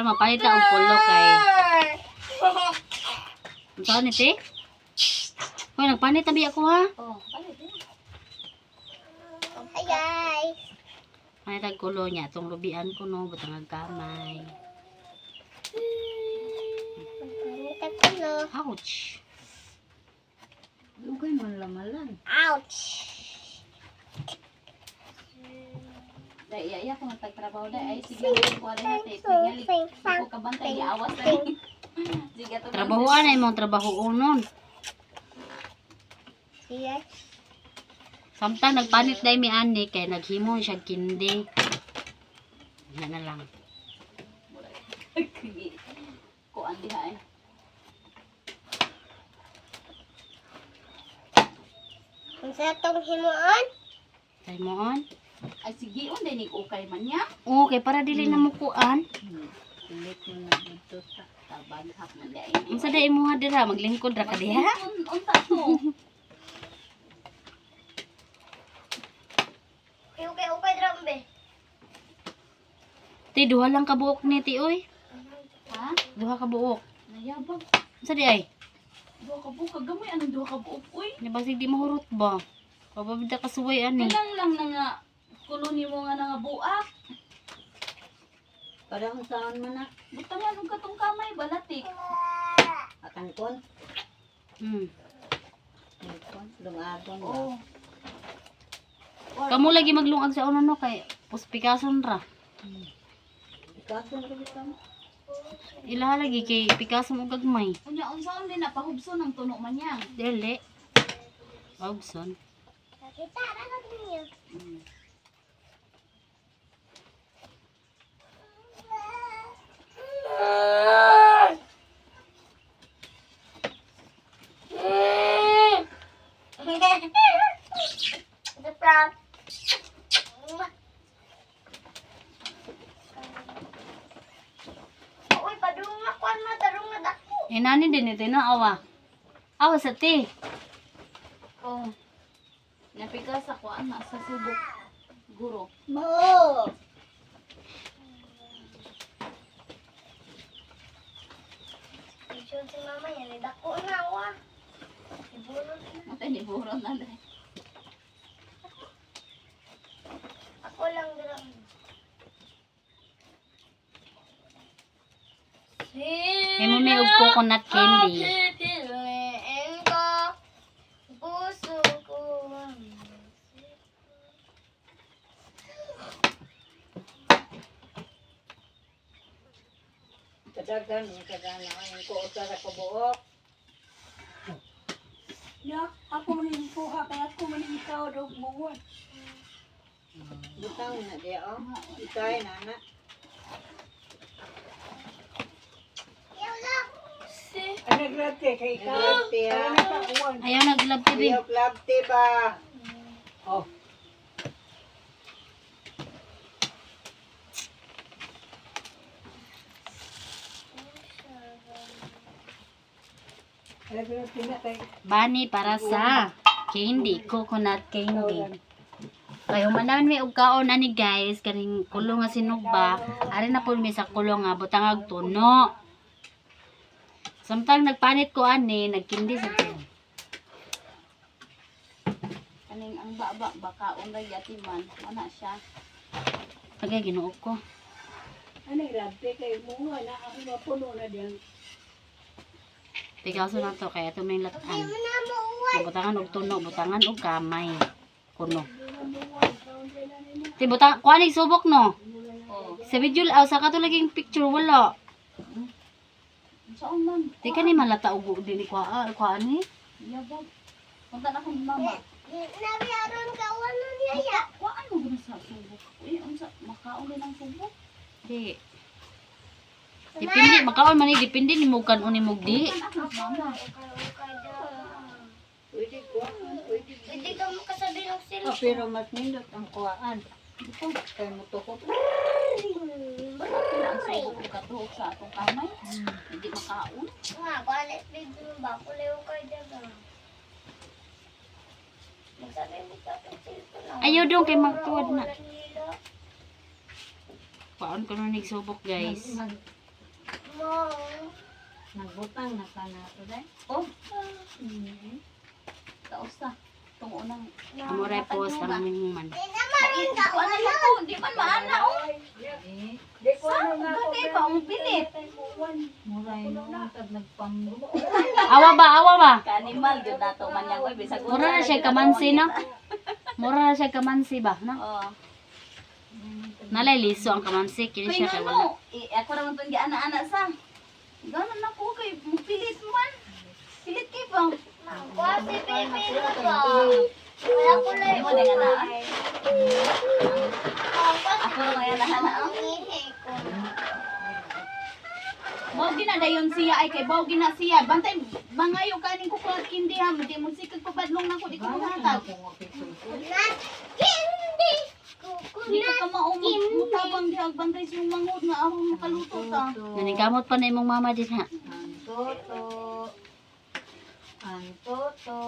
Para mapalit ang pulo kay. Ang saan ni te? Hoy, nagpanit tabi ako ha. Oh, palit eh. Hi guys. Panit ang kulo niya. Itong lubian ko no. Butang ang kamay. Pagkamit ako no. Ouch. Lugay man lamalan. Ouch. Dahil iya ko magpagtrabaho dahil ay sige ko ari hati. Tingali ko kabantay giawas na. Sige to. Trabahoan ay mong trabaho unon. Yes. Samtang nagpanit dahil mi ani kay naghimo siya kindi. Yan na lang. Ko andi ha eh. Kung sa itong himuon, Tay mo on. Ay sige on din ukay man niya. Okay, para dili na mukuan. Pilit mo na dito sa tabaghak na dai. Unsa dai mo dira maglingkod ra ka diha? Unta to. ukay drambe. Ti duha lang ka buok ni ti oy. Ha? Duha ka buok. Nayabag. Unsa di ay? Duha ka buok kagamay anong duha ka buok uy. Ni basig di mahurot ba? Pababida ka suway ani. Kanang lang na nga kuloni mo nga nga buak. Parang saan man na, Butangan og katong kamay balatik. atangkon, lungagon ba? Oh. Kamu lagi maglungag sa uno no kay puspikason ra. Ikason ko dito. Ilaha lagi kay pikason og gagmay. Unya unsaon din napahubso ng tuno man niya. Dili. Robson. Kita na lang niyo. The prank. Uy, padung na kwan na tarong na dako. Inani din ito na awa. Awa sa ti. Oh. Napikas ako ana sa subok guro. Mo. Si mama yan, dako na wa. Ibulon na. Mata ni buron na dai. Ako lang lang. May mo may og coconut candy. Pipiliin ko, puso ko. Kadagan, kadana, ang ko sa kabuok. Ya, ako maning kuha kaya ako maning ikaw daw buwan. Butang na dia, oh. Ikay, nana. Ano grabe kay ikaw? Naglabte, Kaya ha? nakakuwan. Ayaw naglab ti Ayaw klabte ba? Oh. Ano grabe na kay Bani para sa candy, coconut candy. Kaya humanan may og kaon ani guys, kaning kulo nga sinugba, ari na pud mi sa kulo nga butangag tuno. Samtang nagpanit ko ani, nagkindi sa tiyo. Kaning ang baba baka unay yatiman ana siya. Agay ginuog ko. ano grabe kay mo na ako mapuno na diyan. Pigaso na to kaya ito may latan. Ano na mo uwan? Butangan og tuno, butangan og kamay. Kuno. Ti butang kuani subok no. Oh. Sa video sa kato laging picture wala. Saan man? Di ka ni malata og dili ko ani. Yabag. Punta na kong mama. Nabiyaron ka, wala niya ya. Kuan mo gud sa subok. Uy, unsa makaon din ang subok? Di. Depende makaon man ni depende ni mo kanon ni mo di. Anak mama. Pwede ko, pwede. Hindi ka makasabi ng Oh, sila. pero mas nindot ang kuwaan. Dito, kay mo tukot. Ang subok ko katuhog sa atong kamay. Hindi makaon. Nga, kualit video mo ba? Kulew ka dyan ba? Magsabi mo ka ng cellphone na. Ayaw dong kay magtuwad na. Wala nila. Paon ko nig subok guys. Nagbutang na ka na to dai. Oh. Taos na. Itong unang. Amo repos ang aming man. Ano na po? Di man maana oh. Eh, Di ko ano nga ako. Bakit pa ang pilit? muray no tag nagpambo. Awa ba? Kanimal yun na to man yan. Uy, bisag Mura na siya kamansi, no? Mura na siya kamansi ba, no? Oo. Nalay liso ang kamansi, kini Kaya siya kay nga wala. no. Ako naman itong ana sa. Gano'n na po kay pilit man. Pilit kay pa. Kasi baby mo ba? Wala ko lang Di mo na nga na. Ako Ako na nga na. ko. Bawgi na dayon siya ay kay bawgi na siya. Bantay bangayo kaning ko kulat kindi ha. Di mo sikag pabadlong na ko di ko mahatag. Coconut candy. Di ka Coconut maumot mutabang di agbantay siyang manghod nga aron makaluto ta. Nanigamot pa na imong mama din ha. Ang toto. Ang toto.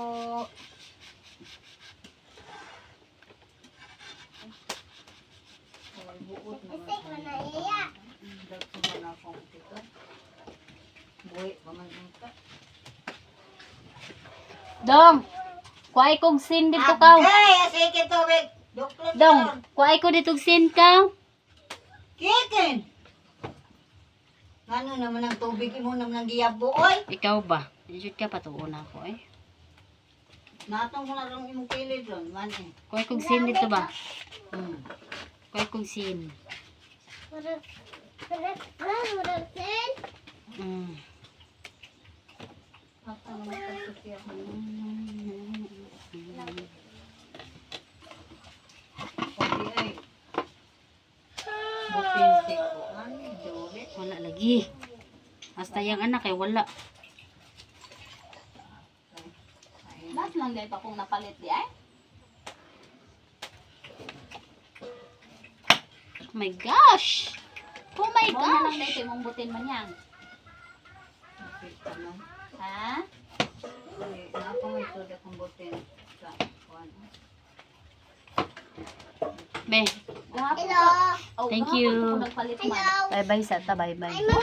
Ay, buot na Kasi ko na iya. Dagko na akong tito. Buhi pa man ang ka. Dong, kuhay kong sin dito ka. Ay, sige tubig. Doktor. Dong, kuhay ko dito sin ka. Kikin. Ngano naman ang tubig mo naman ang giyabo oy. Ikaw ba? Dijud ka patuon ako eh. Natong ko na lang imong kilid ron, man eh. Kuhay kong sin dito ba? Kuhay kong sin. Murag sen. Ata naman ka siya. Pwede ay. Butin ko. Ano, Jory? Wala lagi. Hasta yung anak eh, wala. Nas lang dito kung napalit di ay. Oh my gosh! Oh my Mo na lang gosh! dito imong butin man yan. Okay, naman. Ha? Napa may soda kong butin sa kuwan. Be, Gahapon Hello. pa- oh, Thank gahapon you. pa ko nagpalit man. Hello. bye-bye sa ta, bye-bye.